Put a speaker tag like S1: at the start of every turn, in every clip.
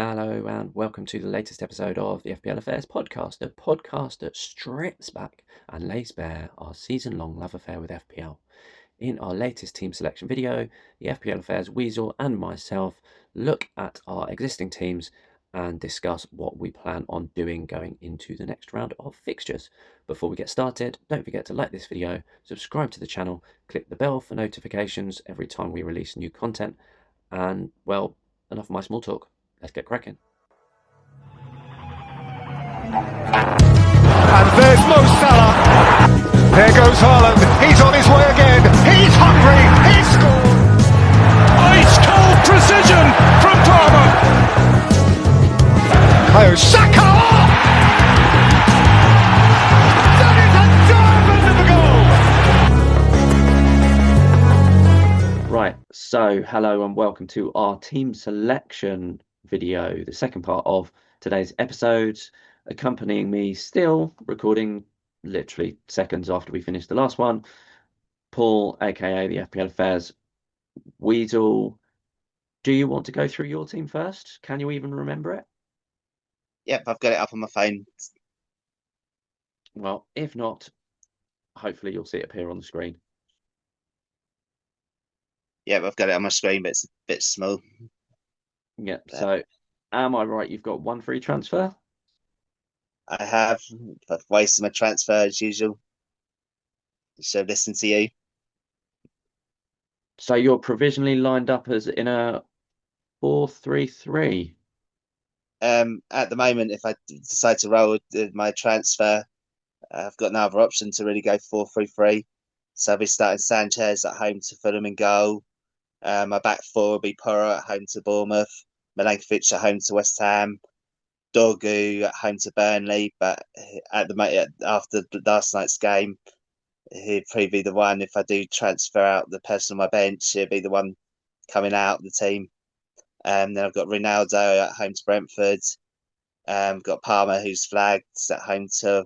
S1: Hello and welcome to the latest episode of the FPL Affairs podcast, a podcast that strips back and lays bare our season-long love affair with FPL. In our latest team selection video, the FPL Affairs Weasel and myself look at our existing teams and discuss what we plan on doing going into the next round of fixtures. Before we get started, don't forget to like this video, subscribe to the channel, click the bell for notifications every time we release new content, and, well, enough of my small talk. Let's get cracking.
S2: And there's Mo Salah. There goes Haaland. He's on his way again. He's hungry. He scored. Ice cold precision from Palmer. Kayo Saka. That is a diamond of a goal.
S1: Right, so hello and welcome to our team selection video, the second part of today's episode. Accompanying me, still recording literally seconds after we finished the last one, Paul, aka the FPL Affairs Weasel. Do you want to go through your team first? Can you even remember it?
S3: Yep, I've got it up on my phone.
S1: Well, if not, hopefully you'll see it appear on the screen.
S3: Yep, I've got it on my screen, but it's a bit small.
S1: Yep, so am I right? You've got one free transfer?
S3: I've wasted my transfer as usual. So listen to you.
S1: So you're provisionally lined up as in a 4-3-3.
S3: At the moment, if I decide to roll with my transfer, I've got no other option to really go 4-3-3. So I'll be starting Sanchez at home to Fulham in goal. My back four will be Porro at home to Bournemouth, Milankovic at home to West Ham, Dorgu at home to Burnley. But at the moment, after last night's game, he'd probably be the one. If I do transfer out the person on my bench, he'll be the one coming out of the team. Then I've got Ronaldo at home to Brentford. Got Palmer, who's flagged, at home to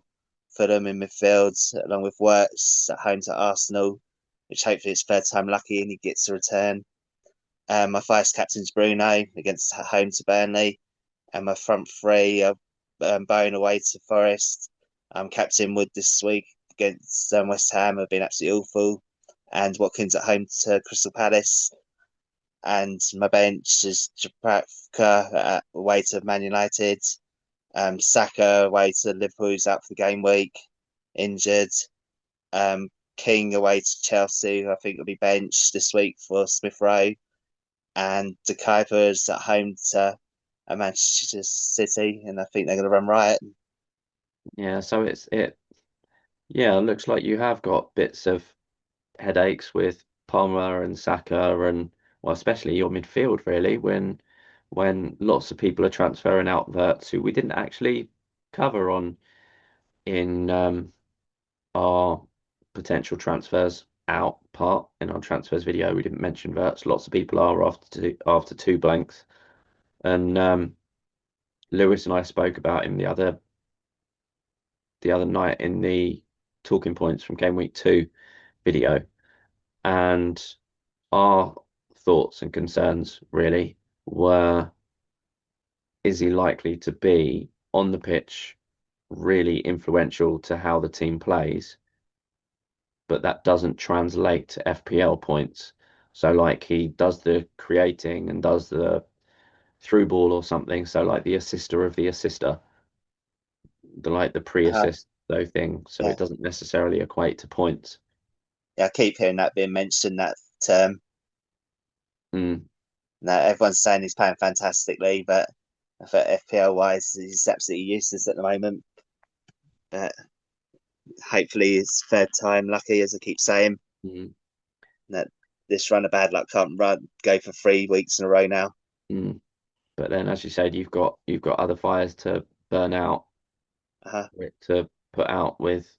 S3: Fulham in midfield, along with Wirtz at home to Arsenal, which hopefully is third time lucky and he gets a return. My vice captain's Bruno against home to Burnley, and my front three are Bowen away to Forest. Captain Wood this week against West Ham have been absolutely awful, and Watkins at home to Crystal Palace. And my bench is Jabraka away to Man United. Saka away to Liverpool, who's out for the game week, injured. King away to Chelsea, who I think will be benched this week for Smith Rowe. And De Kuyper is at home to Manchester City, and I think they're going to run riot.
S1: Yeah, so it looks like you have got bits of headaches with Palmer and Saka and, well, especially your midfield, really, when lots of people are transferring out Verts who we didn't actually cover on in our potential transfers out part in our transfers video. We didn't mention Verts. Lots of people are after two blanks, and Lewis and I spoke about him the other night in the talking points from game week 2 video, and our thoughts and concerns really were: is he likely to be on the pitch, really influential to how the team plays, but that doesn't translate to FPL points? So like he does the creating and does the through ball or something, so like the assister of the assister, the pre-assist though thing, so it doesn't necessarily equate to points.
S3: Yeah, I keep hearing that being mentioned, that term. Now everyone's saying he's playing fantastically, but for FPL wise, he's absolutely useless at the moment. But hopefully, it's third time lucky, as I keep saying. That this run of bad luck can't go for 3 weeks in a row now.
S1: But then, as you said, you've got other fires to burn out, to put out with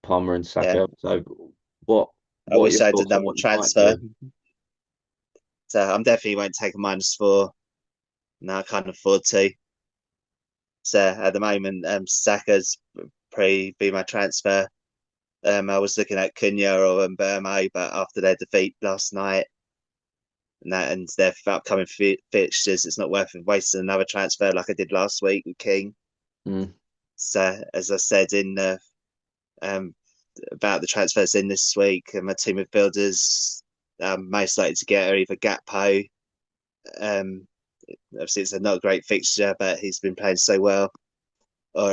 S1: Palmer and Saka. Yeah. So what?
S3: I wish I had done more transfer. So I'm definitely won't take a -4. No, I can't afford to. So at the moment, Saka's probably be my transfer. I was looking at Cunha or Mbeumo, but after their defeat last night, and their upcoming fixtures, it's not worth wasting another transfer like I did last week with King.
S1: Mm,
S3: So as I said in um, about the transfers in this week, and my team of builders most likely to get are either Gatpo. Um, Obviously, it's a not a great fixture, but he's been playing so well. Or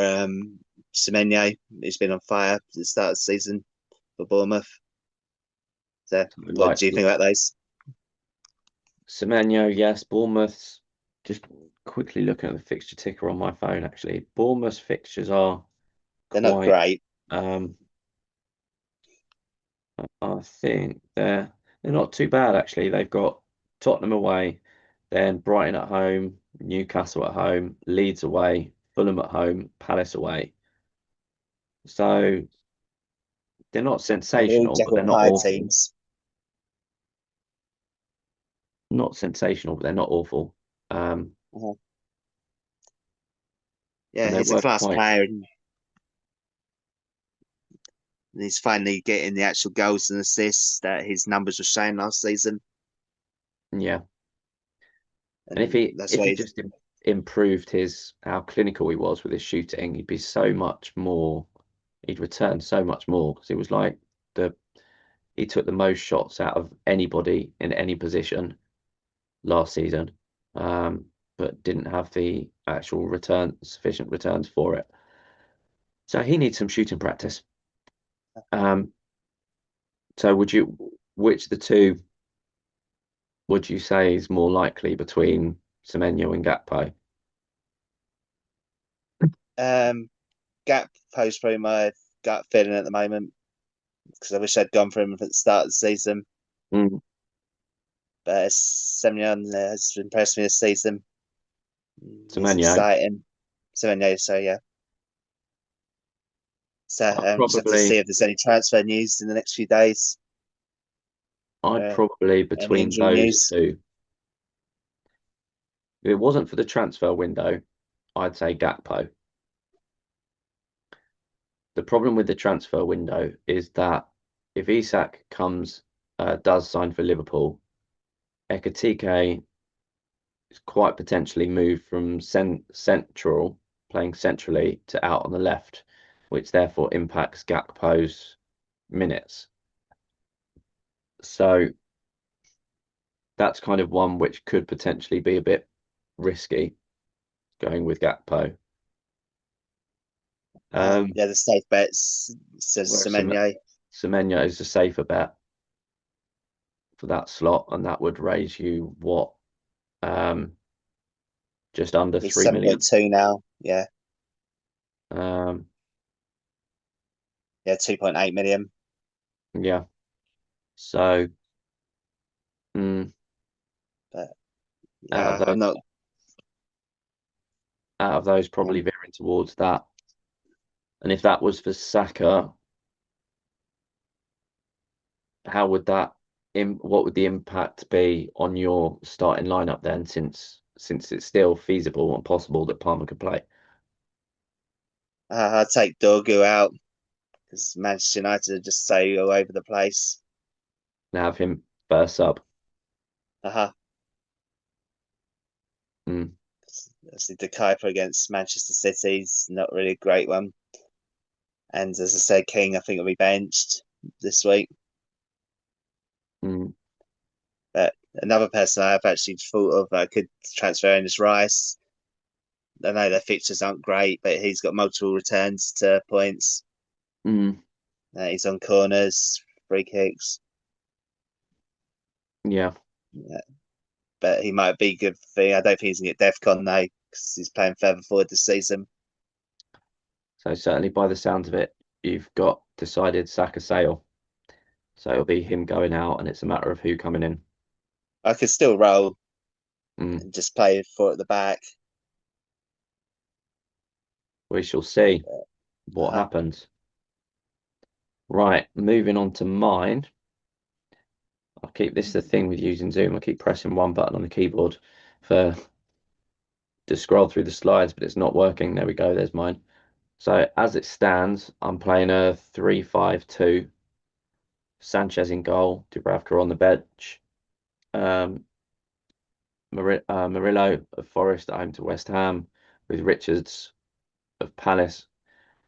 S3: Semenyo, who's been on fire at the start of the season for Bournemouth. So,
S1: so
S3: what do you
S1: likely
S3: think about those?
S1: Semenyo, yes. Bournemouth's just quickly looking at the fixture ticker on my phone. Actually, Bournemouth's fixtures are
S3: They're not
S1: quite.
S3: great.
S1: Um, I think they're not too bad actually. They've got Tottenham away, then Brighton at home, Newcastle at home, Leeds away, Fulham at home, Palace away. So they're not
S3: Yeah, they're all
S1: sensational, but they're
S3: Jekyll
S1: not
S3: Hyde
S1: awful.
S3: teams.
S1: Not sensational, but they're not awful. Um,
S3: Uh-huh.
S1: and
S3: Yeah,
S1: they
S3: he's a
S1: were
S3: class
S1: quite,
S3: player, and he's finally getting the actual goals and assists that his numbers were showing last season.
S1: yeah. And if
S3: And
S1: he
S3: that's
S1: if
S3: why
S1: he
S3: he's,
S1: just improved his how clinical he was with his shooting, he'd be so much more. He'd return so much more because it was like the he took the most shots out of anybody in any position last season, but didn't have the actual sufficient returns for it. So he needs some shooting practice. Um, so which of the two would you say is more likely between Semenyo and Gakpo?
S3: um, Gap post probably my gut feeling at the moment because I wish I'd gone for him at the start of the season.
S1: Mm,
S3: But Semyon has impressed me this season. He's
S1: Semenyo,
S3: exciting. So yeah, so yeah. So
S1: I'd
S3: just have to see
S1: probably
S3: if there's any transfer news in the next few days.
S1: I'd
S3: Uh,
S1: probably
S3: any
S1: between
S3: injury
S1: those
S3: news?
S1: two. If it wasn't for the transfer window, I'd say Gakpo. The problem with the transfer window is that if Isak does sign for Liverpool, Ekatike is quite potentially moved from playing centrally, to out on the left, which therefore impacts Gakpo's minutes. So that's kind of one which could potentially be a bit risky going with Gakpo. Um,
S3: Yeah, the safe bets says
S1: whereas
S3: Semenyo.
S1: Semenyo is a safer bet for that slot, and that would raise you what, um, just under
S3: He's
S1: 3 million.
S3: 7.2 now. Yeah,
S1: Um,
S3: yeah, 2.8 million.
S1: yeah. So mm,
S3: But
S1: out of
S3: yeah, I'm
S1: those,
S3: not.
S1: probably veering towards that. And if that was for Saka, how would that what would the impact be on your starting lineup then, since it's still feasible and possible that Palmer could play
S3: I'd take Dorgu out because Manchester United are just so all over the place.
S1: and have him first sub?
S3: Uh-huh.
S1: Mm,
S3: Obviously, the Kuiper against Manchester City's not really a great one. And as I said, King, I think, will be benched this week.
S1: mm,
S3: But another person I've actually thought of I could transfer in is Rice. I know their fixtures aren't great, but he's got multiple returns to points.
S1: mm,
S3: He's on corners, free kicks.
S1: yeah.
S3: Yeah, but he might be good for. I don't think he's gonna get DEFCON though because he's playing further forward this season.
S1: So certainly by the sounds of it, you've got decided Saka sale. So it'll be him going out, and it's a matter of who coming in.
S3: I could still roll
S1: Mm,
S3: and just play four at the back.
S1: we shall see what
S3: Uh-huh.
S1: happens. Right, moving on to mine. I'll keep this the thing with using Zoom. I keep pressing one button on the keyboard for to scroll through the slides, but it's not working. There we go. There's mine. So as it stands, I'm playing a 3-5-2. Sanchez in goal, Dubravka on the bench. Um, Murillo of Forest at home to West Ham, with Richards of Palace,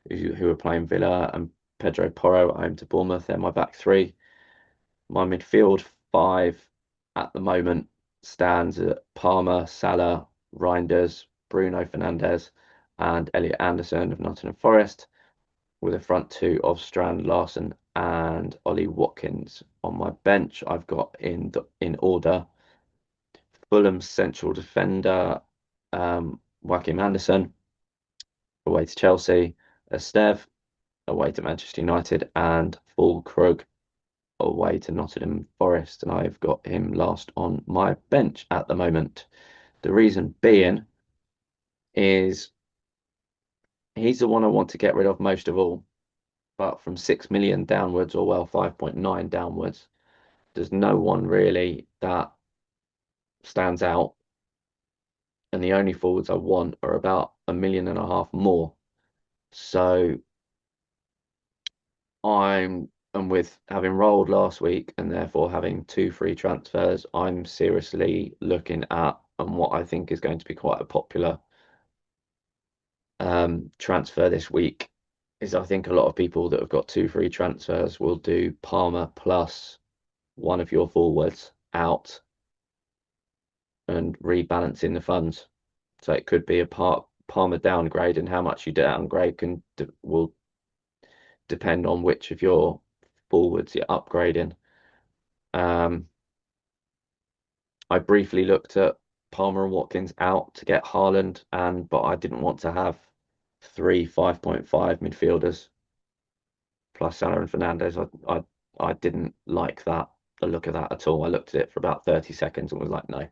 S1: who are playing Villa, and Pedro Porro at home to Bournemouth. They're my back three. My midfield five at the moment stands at Palmer, Salah, Reinders, Bruno Fernandes, and Elliot Anderson of Nottingham Forest, with a front two of Strand Larson and Ollie Watkins. On my bench, I've got in order Fulham's central defender, Joachim Anderson, away to Chelsea, Esteve, away to Manchester United, and Fulkrug away to Nottingham Forest. And I've got him last on my bench at the moment. The reason being is he's the one I want to get rid of most of all. But from 6 million downwards, or well, 5.9 downwards, there's no one really that stands out. And the only forwards I want are about 1.5 million more. So and with having rolled last week and therefore having two free transfers, I'm seriously looking at and what I think is going to be quite a popular transfer this week is I think a lot of people that have got two free transfers will do Palmer plus one of your forwards out and rebalancing the funds. So it could be a Palmer downgrade, and how much you downgrade will depend on which of your forwards you're upgrading. I briefly looked at Palmer and Watkins out to get Haaland, but I didn't want to have three 5.5 midfielders plus Salah and Fernandes. I didn't like the look of that at all. I looked at it for about 30 seconds and was like, no.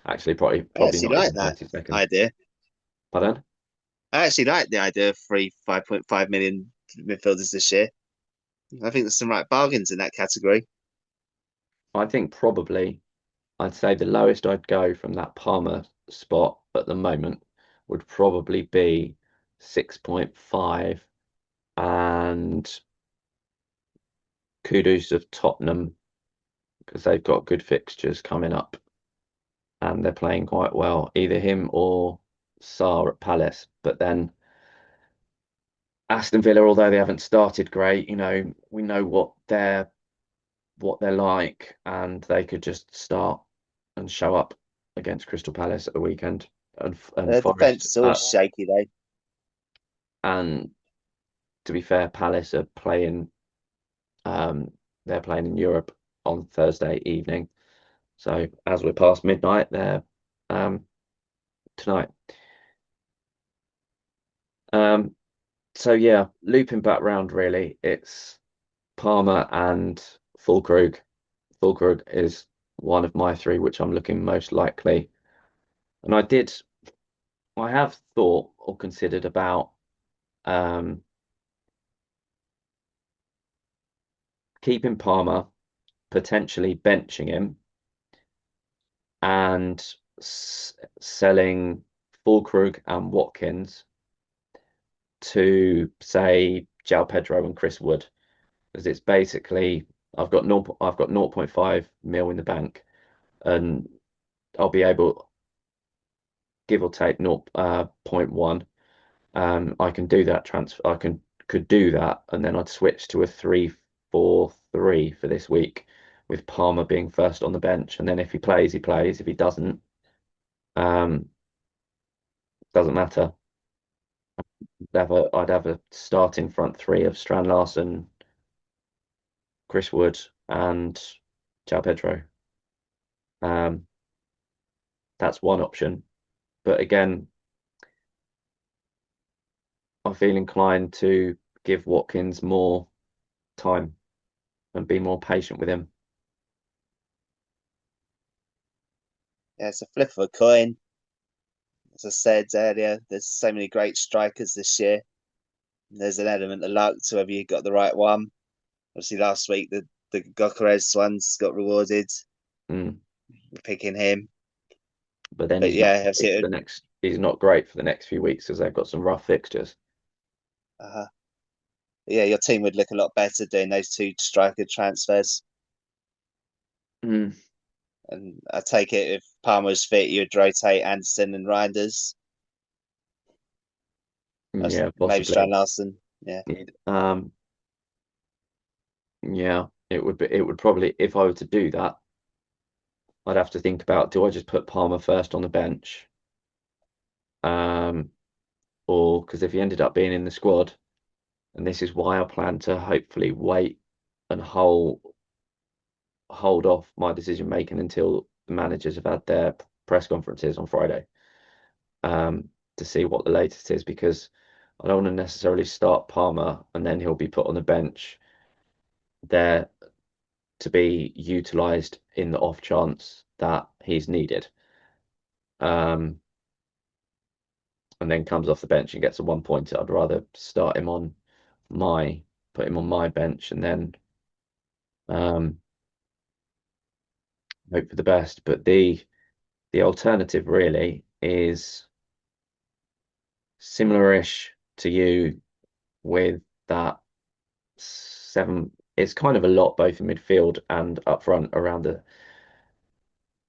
S1: Actually,
S3: I
S1: probably
S3: actually
S1: not
S3: like
S1: even
S3: that
S1: 30 seconds.
S3: idea.
S1: Pardon?
S3: I actually like the idea of three 5.5 million midfielders this year. I think there's some right bargains in that category.
S1: I think probably I'd say the lowest I'd go from that Palmer spot at the moment would probably be 6.5, and kudos of Tottenham because they've got good fixtures coming up and they're playing quite well. Either him or Sarr at Palace. But then Aston Villa, although they haven't started great, we know what they're like, and they could just start and show up against Crystal Palace at the weekend, and
S3: The
S1: Forest.
S3: defense is always shaky though.
S1: And to be fair, Palace are playing. Um, they're playing in Europe on Thursday evening. So as we're past midnight, they're tonight. Um, so yeah, looping back round really, it's Palmer and Fulkrug. Fulkrug is one of my three, which I'm looking most likely. And I have thought or considered about um, keeping Palmer, potentially benching him, and selling Fulkrug and Watkins to say João Pedro and Chris Wood, because it's basically I've got 0.5 mil in the bank, and I'll be able, give or take 0, 0.1. I can do that transfer. Could do that, and then I'd switch to a 3-4-3 for this week, with Palmer being first on the bench, and then if he plays, he plays. If he um, doesn't matter. I'd have a starting front three of Strand Larson, Chris Wood, and João Pedro. Um, that's one option, but again, I feel inclined to give Watkins more time and be more patient with him.
S3: Yeah, it's a flip of a coin. As I said earlier, there's so many great strikers this year. There's an element of luck to whether you got the right one. Obviously, last week the Gokares ones got rewarded
S1: Mm.
S3: for picking him.
S1: But then
S3: But
S1: he's not
S3: yeah,
S1: great for
S3: obviously,
S1: the next. He's not great for the next few weeks because they've got some rough fixtures.
S3: uh, yeah, your team would look a lot better doing those two striker transfers.
S1: Mm.
S3: And I take it if Palmer was fit, you'd rotate Anderson and Reinders.
S1: Yeah,
S3: Maybe
S1: possibly.
S3: Strand Larson. Yeah.
S1: Um, yeah, it would probably, if I were to do that, I'd have to think about, do I just put Palmer first on the bench? Um, or because if he ended up being in the squad, and this is why I plan to hopefully wait and hold off my decision making until the managers have had their press conferences on Friday, to see what the latest is, because I don't want to necessarily start Palmer and then he'll be put on the bench there to be utilised in the off chance that he's needed. Um, and then comes off the bench and gets a 1 pointer. I'd rather start him on my put him on my bench and then um, hope for the best. But the alternative really is similar-ish to you with that seven. It's kind of a lot both in midfield and up front around the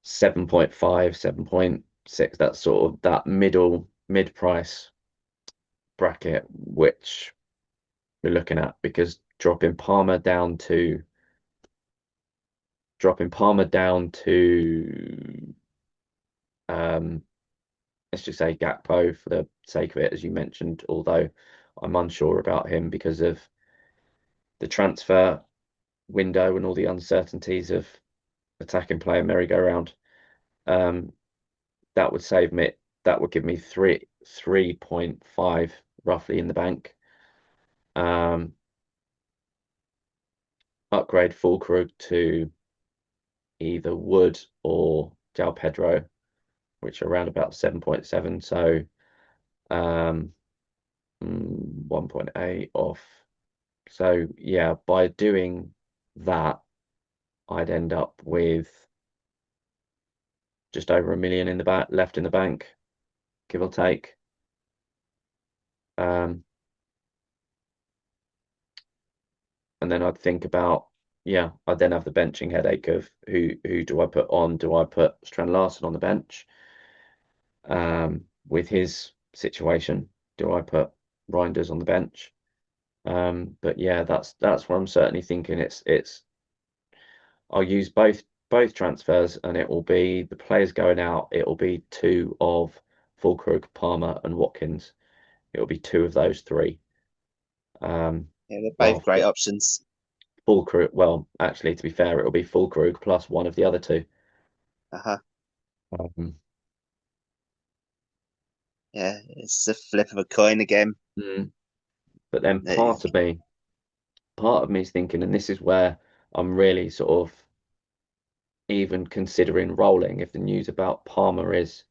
S1: 7.5, 7.6, that sort of that mid price bracket, which we're looking at, because dropping Palmer down to um let's just say Gakpo for the sake of it, as you mentioned, although I'm unsure about him because of the transfer window and all the uncertainties of attacking player merry-go-round. Um, that would save me. That would give me 3.5 roughly in the bank. Um, upgrade Fulkrug to either Wood or João Pedro, which are around about 7.7. So 1.8 off. So yeah, by doing that, I'd end up with just over 1 million in the back left in the bank, give or take. Um, and then I'd think about, yeah, I'd then have the benching headache of who do I put on? Do I put Strand Larson on the bench? With his situation, do I put Reinders on the bench? But yeah, that's what I'm certainly thinking. It's I'll use both transfers, and it will be the players going out. It will be two of Fulkrug, Palmer, and Watkins. It will be two of those three.
S3: Yeah, they're both
S1: Whilst
S3: great options.
S1: Fulkrug, well, actually, to be fair, it will be Fulkrug plus one of the other two.
S3: Uh-huh.
S1: Um,
S3: Yeah, it's a flip of a coin again.
S1: mm, but then
S3: Uh,
S1: part of me is thinking, and this is where I'm really sort of even considering rolling if the news about Palmer is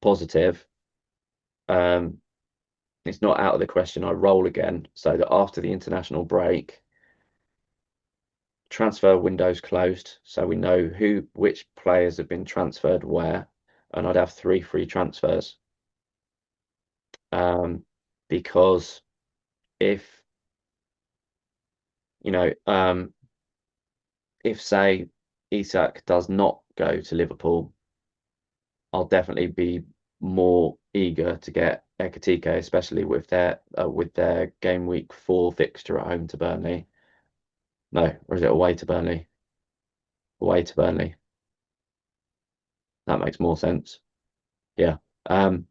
S1: positive. Um, it's not out of the question I roll again, so that after the international break, transfer window's closed, so we know which players have been transferred where, and I'd have three free transfers. Because if you know, if say Isak does not go to Liverpool, I'll definitely be more eager to get Ekatike, especially with their game week 4 fixture at home to Burnley. No, or is it away to Burnley? Away to Burnley. That makes more sense. Yeah. Um,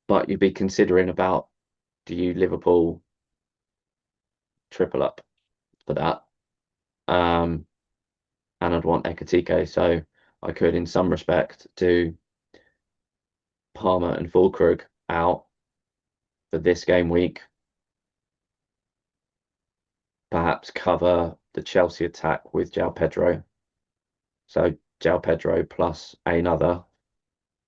S1: but you'd be considering about, do you Liverpool triple up for that? Um, and I'd want Ekatike, so I could, in some respect, do Palmer and Fulkrug out for this game week, perhaps cover the Chelsea attack with João Pedro. So João Pedro plus another.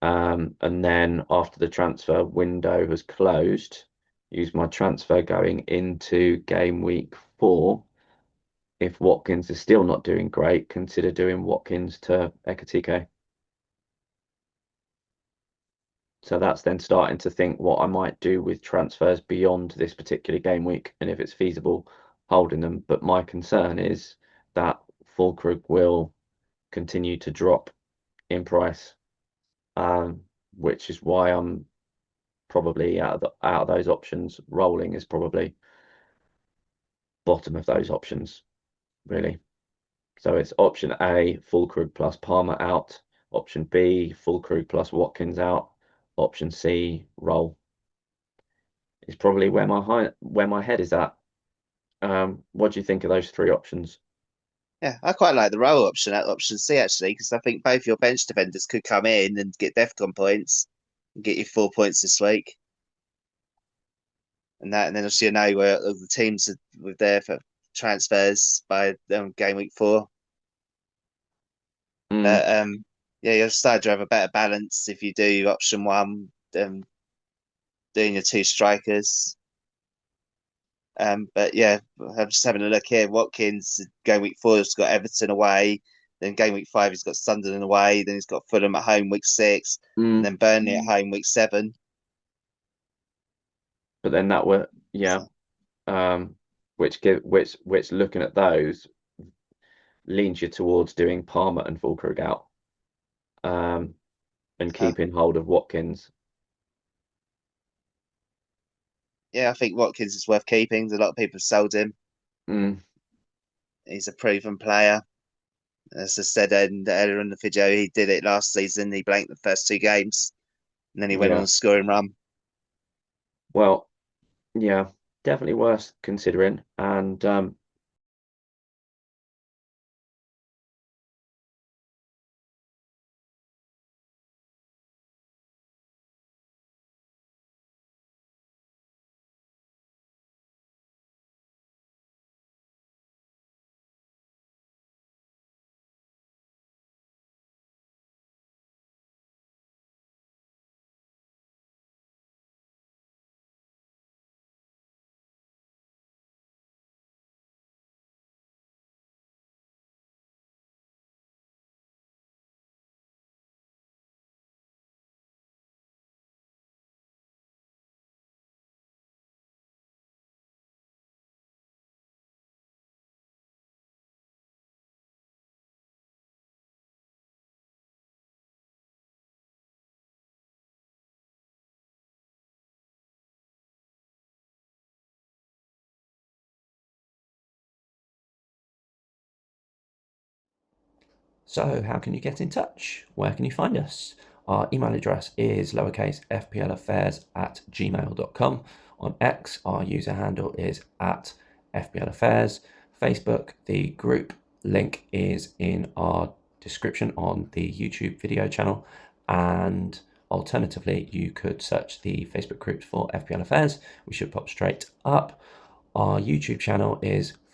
S1: And then after the transfer window has closed, use my transfer going into game week 4. If Watkins is still not doing great, consider doing Watkins to Ekatike. So that's then starting to think what I might do with transfers beyond this particular game week, and if it's feasible, holding them. But my concern is that Fulkrug will continue to drop in price, which is why I'm probably out of those options. Rolling is probably bottom of those options, really. So it's option A, Fulkrug plus Palmer out. Option B, Fulkrug plus Watkins out. Option C, roll. Is probably where my head is at. What do you think of those three options?
S3: Yeah, I quite like the roll option at option C actually, because I think both your bench defenders could come in and get DEFCON points and get you 4 points this week. And then obviously you know where the teams are with their transfers by game week 4.
S1: Mm,
S3: But yeah, you'll start to have a better balance if you do option one, doing your two strikers. But yeah, I'm just having a look here. Watkins game week 4 has got Everton away. Then game week 5 he's got Sunderland away. Then he's got Fulham at home week 6, and
S1: mm.
S3: then Burnley at home week 7.
S1: But then that were yeah,
S3: So,
S1: which looking at those leans you towards doing Palmer and Fulkrug out, um, and
S3: uh,
S1: keeping hold of Watkins.
S3: yeah, I think Watkins is worth keeping. A lot of people have sold him.
S1: Mm,
S3: He's a proven player. As I said earlier in the video, he did it last season. He blanked the first 2 games, and then he went on
S1: yeah.
S3: a scoring run.
S1: Well, yeah, definitely worth considering. And
S4: So, how can you get in touch? Where can you find us? Our email address is lowercase fplaffairs at gmail.com. On X, our user handle is at fplaffairs. Facebook, the group link is in our description on the YouTube video channel. And alternatively, you could search the Facebook group for FPL Affairs. We should pop straight up. Our YouTube channel is /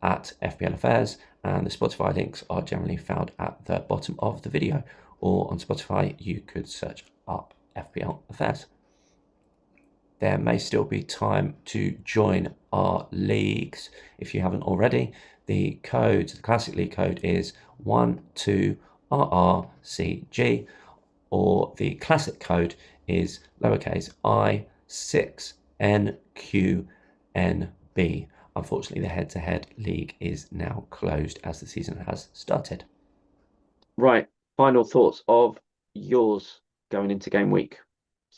S4: at FPL Affairs, and the Spotify links are generally found at the bottom of the video, or on Spotify you could search up FPL Affairs. There may still be time to join our leagues if you haven't already. The Classic League code is 12RRCG, or the Classic code is lowercase I 6NQNB. Unfortunately, the head-to-head league is now closed as the season has started.
S1: right, final thoughts of yours going into game week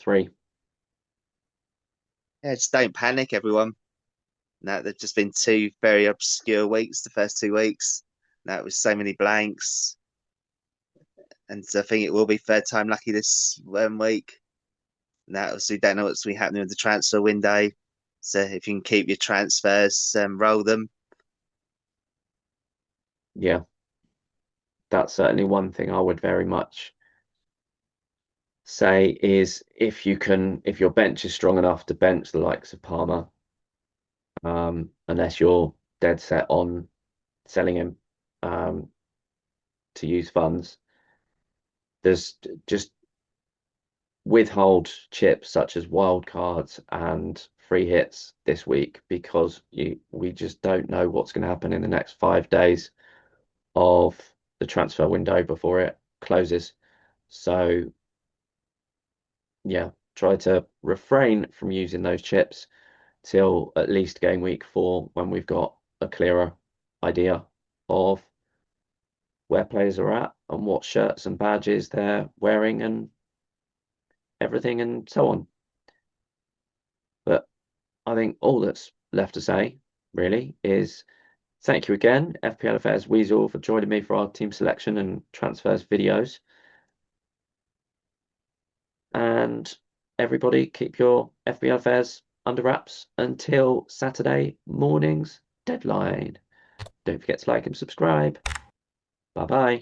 S1: 3.
S3: Yeah, just don't panic, everyone. No, there've just been 2 very obscure weeks, the first 2 weeks. That was so many blanks. And I think it will be third time lucky this week. Now, obviously, don't know what's going to be happening with the transfer window. So if you can keep your transfers, roll them.
S1: Yeah, that's certainly one thing I would very much say is if your bench is strong enough to bench the likes of Palmer, unless you're dead set on selling him to use funds, there's just withhold chips such as wild cards and free hits this week because we just don't know what's going to happen in the next 5 days of the transfer window before it closes. So yeah, try to refrain from using those chips till at least game week 4 when we've got a clearer idea of where players are at and what shirts and badges they're wearing and everything and so on. But I think all that's left to say, really, is thank you again, FPL Affairs Weasel, for joining me for our team selection and transfers videos. And everybody, keep your FPL Affairs under wraps until Saturday morning's deadline. Don't forget to like and subscribe. Bye bye.